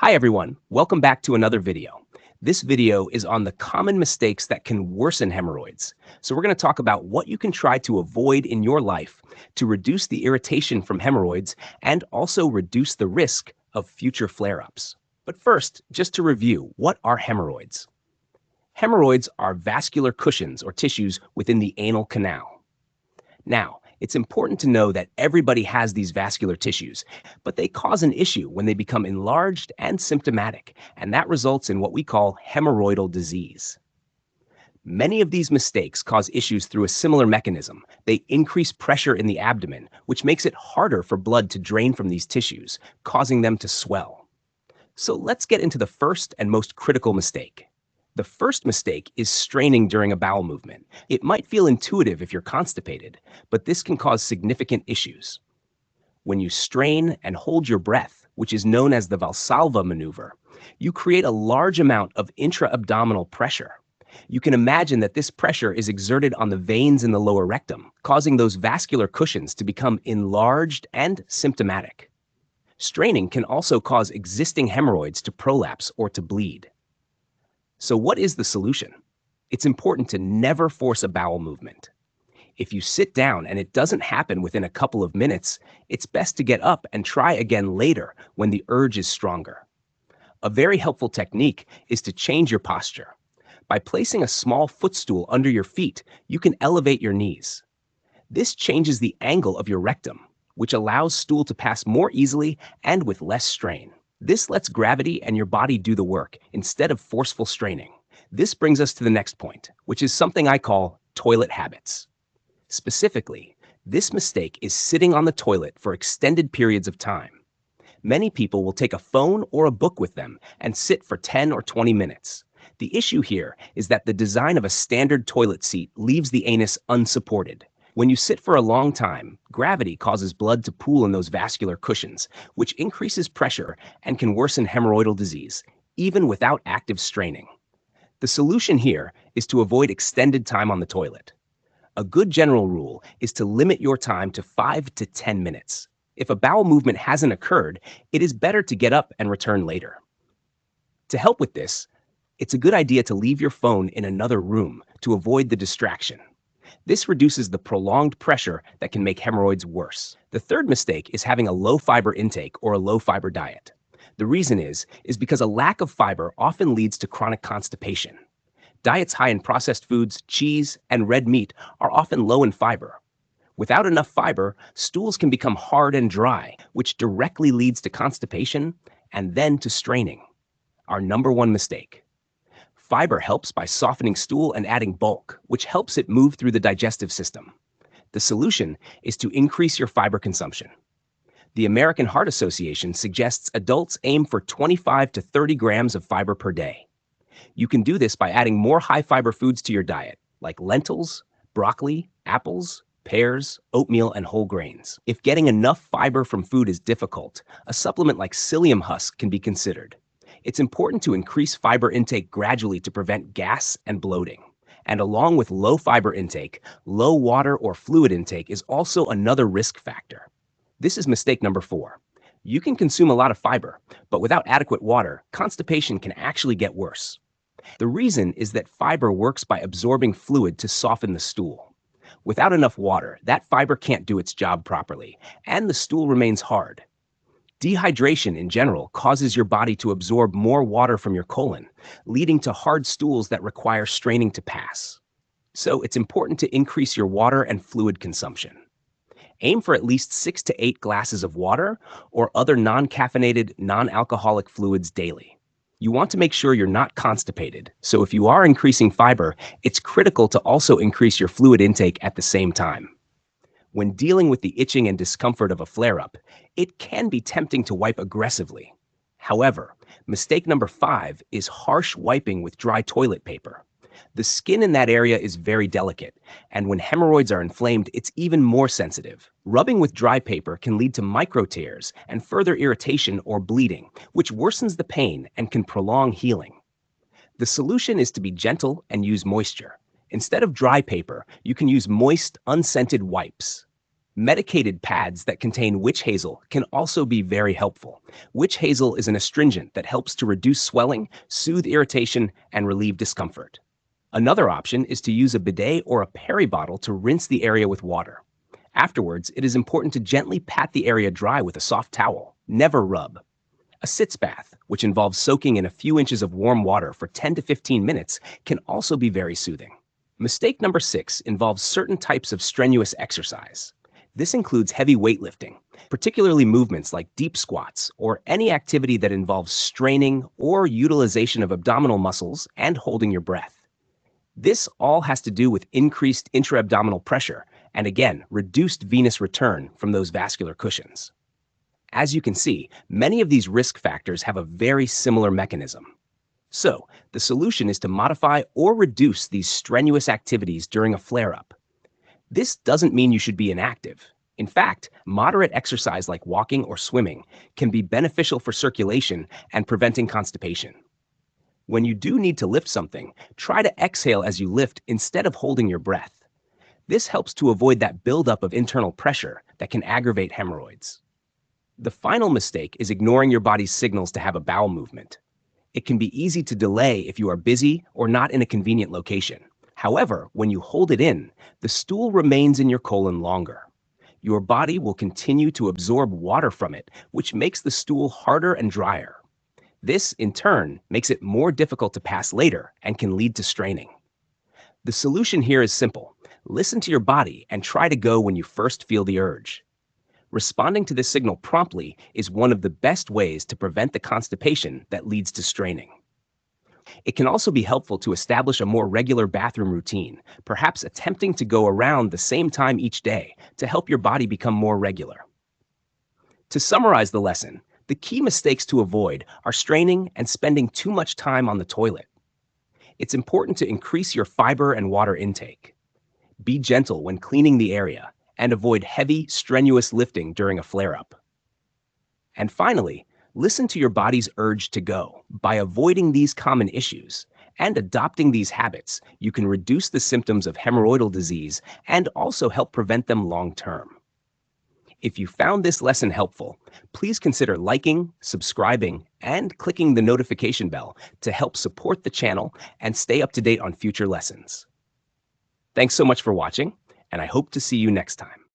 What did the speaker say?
Hi everyone, welcome back to another video. This video is on the common mistakes that can worsen hemorrhoids. So we're going to talk about what you can try to avoid in your life to reduce the irritation from hemorrhoids and also reduce the risk of future flare-ups. But first, just to review, what are hemorrhoids? Hemorrhoids are vascular cushions or tissues within the anal canal. Now, it's important to know that everybody has these vascular tissues, but they cause an issue when they become enlarged and symptomatic, and that results in what we call hemorrhoidal disease. Many of these mistakes cause issues through a similar mechanism. They increase pressure in the abdomen, which makes it harder for blood to drain from these tissues, causing them to swell. So let's get into the first and most critical mistake. The first mistake is straining during a bowel movement. It might feel intuitive if you're constipated, but this can cause significant issues. When you strain and hold your breath, which is known as the Valsalva maneuver, you create a large amount of intra-abdominal pressure. You can imagine that this pressure is exerted on the veins in the lower rectum, causing those vascular cushions to become enlarged and symptomatic. Straining can also cause existing hemorrhoids to prolapse or to bleed. So what is the solution? It's important to never force a bowel movement. If you sit down and it doesn't happen within a couple of minutes, it's best to get up and try again later when the urge is stronger. A very helpful technique is to change your posture. By placing a small footstool under your feet, you can elevate your knees. This changes the angle of your rectum, which allows stool to pass more easily and with less strain. This lets gravity and your body do the work instead of forceful straining. This brings us to the next point, which is something I call toilet habits. Specifically, this mistake is sitting on the toilet for extended periods of time. Many people will take a phone or a book with them and sit for 10 or 20 minutes. The issue here is that the design of a standard toilet seat leaves the anus unsupported. When you sit for a long time, gravity causes blood to pool in those vascular cushions, which increases pressure and can worsen hemorrhoidal disease, even without active straining. The solution here is to avoid extended time on the toilet. A good general rule is to limit your time to 5 to 10 minutes. If a bowel movement hasn't occurred, it is better to get up and return later. To help with this, it's a good idea to leave your phone in another room to avoid the distraction. This reduces the prolonged pressure that can make hemorrhoids worse. The third mistake is having a low-fiber intake or a low-fiber diet. The reason is because a lack of fiber often leads to chronic constipation. Diets high in processed foods, cheese, and red meat are often low in fiber. Without enough fiber, stools can become hard and dry, which directly leads to constipation and then to straining. Our number one mistake. Fiber helps by softening stool and adding bulk, which helps it move through the digestive system. The solution is to increase your fiber consumption. The American Heart Association suggests adults aim for 25 to 30 grams of fiber per day. You can do this by adding more high-fiber foods to your diet, like lentils, broccoli, apples, pears, oatmeal, and whole grains. If getting enough fiber from food is difficult, a supplement like psyllium husk can be considered. It's important to increase fiber intake gradually to prevent gas and bloating. And along with low fiber intake, low water or fluid intake is also another risk factor. This is mistake number 4. You can consume a lot of fiber, but without adequate water, constipation can actually get worse. The reason is that fiber works by absorbing fluid to soften the stool. Without enough water, that fiber can't do its job properly, and the stool remains hard. Dehydration in general causes your body to absorb more water from your colon, leading to hard stools that require straining to pass. So it's important to increase your water and fluid consumption. Aim for at least 6 to 8 glasses of water or other non-caffeinated, non-alcoholic fluids daily. You want to make sure you're not constipated, so if you are increasing fiber, it's critical to also increase your fluid intake at the same time. When dealing with the itching and discomfort of a flare-up, it can be tempting to wipe aggressively. However, mistake number 5 is harsh wiping with dry toilet paper. The skin in that area is very delicate, and when hemorrhoids are inflamed, it's even more sensitive. Rubbing with dry paper can lead to micro tears and further irritation or bleeding, which worsens the pain and can prolong healing. The solution is to be gentle and use moisture. Instead of dry paper, you can use moist, unscented wipes. Medicated pads that contain witch hazel can also be very helpful. Witch hazel is an astringent that helps to reduce swelling, soothe irritation, and relieve discomfort. Another option is to use a bidet or a peri bottle to rinse the area with water. Afterwards, it is important to gently pat the area dry with a soft towel. Never rub. A sitz bath, which involves soaking in a few inches of warm water for 10 to 15 minutes, can also be very soothing. Mistake number 6 involves certain types of strenuous exercise. This includes heavy weightlifting, particularly movements like deep squats or any activity that involves straining or utilization of abdominal muscles and holding your breath. This all has to do with increased intra-abdominal pressure and, again, reduced venous return from those vascular cushions. As you can see, many of these risk factors have a very similar mechanism. So, the solution is to modify or reduce these strenuous activities during a flare-up. This doesn't mean you should be inactive. In fact, moderate exercise like walking or swimming can be beneficial for circulation and preventing constipation. When you do need to lift something, try to exhale as you lift instead of holding your breath. This helps to avoid that buildup of internal pressure that can aggravate hemorrhoids. The final mistake is ignoring your body's signals to have a bowel movement. It can be easy to delay if you are busy or not in a convenient location. However, when you hold it in, the stool remains in your colon longer. Your body will continue to absorb water from it, which makes the stool harder and drier. This, in turn, makes it more difficult to pass later and can lead to straining. The solution here is simple. Listen to your body and try to go when you first feel the urge. Responding to this signal promptly is one of the best ways to prevent the constipation that leads to straining. It can also be helpful to establish a more regular bathroom routine, perhaps attempting to go around the same time each day to help your body become more regular. To summarize the lesson, the key mistakes to avoid are straining and spending too much time on the toilet. It's important to increase your fiber and water intake. Be gentle when cleaning the area and avoid heavy, strenuous lifting during a flare-up. And finally, listen to your body's urge to go. By avoiding these common issues and adopting these habits, you can reduce the symptoms of hemorrhoidal disease and also help prevent them long-term. If you found this lesson helpful, please consider liking, subscribing, and clicking the notification bell to help support the channel and stay up to date on future lessons. Thanks so much for watching, and I hope to see you next time.